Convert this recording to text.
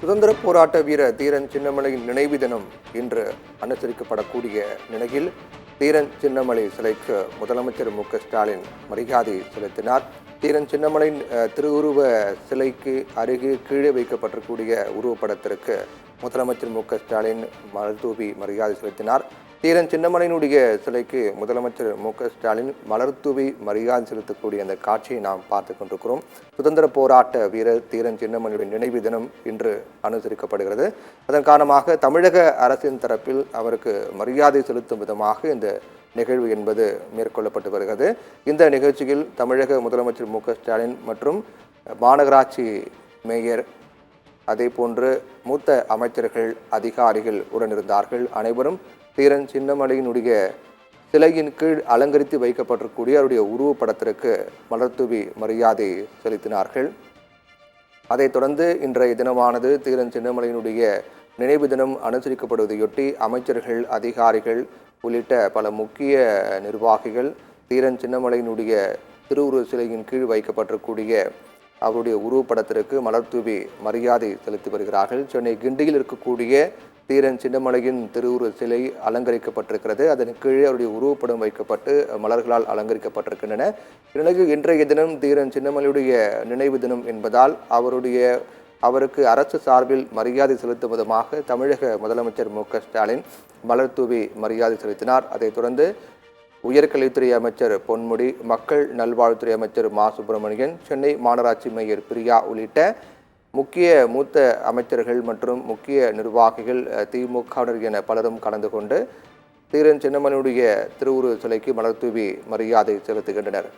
சுதந்திர போராட்ட வீரர் தீரன் சின்னமலையின் நினைவு தினம் இன்று அனுசரிக்கப்படக்கூடிய நிலையில் தீரன் சின்னமலை சிலைக்கு முதலமைச்சர் ஸ்டாலின் மரியாதை செலுத்தினார். தீரன் சின்னமலையின் திருவுருவ சிலைக்கு அருகே கீழே வைக்கப்பட்டிருக்கூடிய உருவப்படத்திற்கு முதலமைச்சர் ஸ்டாலின் மலர் தூவி மரியாதை செலுத்தினார். தீரன் சின்னமலையினுடைய சிலைக்கு முதலமைச்சர் ஸ்டாலின் மலர் தூவி மரியாதை செலுத்தக்கூடிய அந்த காட்சியை நாம் பார்த்து கொண்டிருக்கிறோம். சுதந்திர போராட்ட வீரர் தீரன் சின்னமலையுடைய நினைவு தினம் இன்று அனுசரிக்கப்படுகிறது. அதன் காரணமாக தமிழக அரசின் தரப்பில் அவருக்கு மரியாதை செலுத்தும் விதமாக இந்த நிகழ்வு என்பது மேற்கொள்ளப்பட்டு வருகிறது. இந்த நிகழ்ச்சியில் தமிழக முதலமைச்சர் ஸ்டாலின் மற்றும் மாநகராட்சி மேயர் அதே போன்று மூத்த அமைச்சர்கள் அதிகாரிகள் உடனிருந்தார்கள். அனைவரும் தீரன் சின்னமலையினுடைய சிலையின் கீழ் அலங்கரித்து வைக்கப்பட்டிருக்கூடிய அவருடைய உருவப்படத்திற்கு மலர்தூவி மரியாதை செலுத்தினார்கள். அதைத் தொடர்ந்து இன்றைய தினமானது தீரன் சின்னமலையினுடைய நினைவு தினம் அனுசரிக்கப்படுவதையொட்டி அமைச்சர்கள் அதிகாரிகள் உள்ளிட்ட பல முக்கிய நிர்வாகிகள் தீரன் சின்னமலையினுடைய திருவுருவ சிலையின் கீழ் வைக்கப்பட்டிருக்கூடிய அவருடைய உருவப்படத்திற்கு மலர்தூவி மரியாதை செலுத்தி வருகிறார்கள். சென்னை கிண்டியில் இருக்கக்கூடிய தீரன் சின்னமலையின் திருவுருவ சிலை அலங்கரிக்கப்பட்டிருக்கிறது. அதன் கீழே அவருடைய உருவப்படம் வைக்கப்பட்டு மலர்களால் அலங்கரிக்கப்பட்டிருக்கின்றன. இந்நிலையில் இன்றைய தினம் தீரன் சின்னமலையுடைய நினைவு தினம் என்பதால் அவருக்கு அரசு சார்பில் மரியாதை செலுத்தும் விதமாக தமிழக முதலமைச்சர் ஸ்டாலின் மலர் தூவி மரியாதை செலுத்தினார். அதைத் தொடர்ந்து உயர்கல்வித்துறை அமைச்சர் பொன்முடி, மக்கள் நல்வாழ்வுத்துறை அமைச்சர் மா சுப்பிரமணியன், சென்னை மாநகராட்சி மேயர் பிரியா உள்ளிட்ட முக்கிய மூத்த அமைச்சர்கள் மற்றும் முக்கிய நிர்வாகிகள் திமுகவினர் என பலரும் கலந்து கொண்டு தீரன் சின்னமலையுடைய திருவுருவ சிலைக்கு மலர் தூவி மரியாதை செலுத்துகின்றனர்.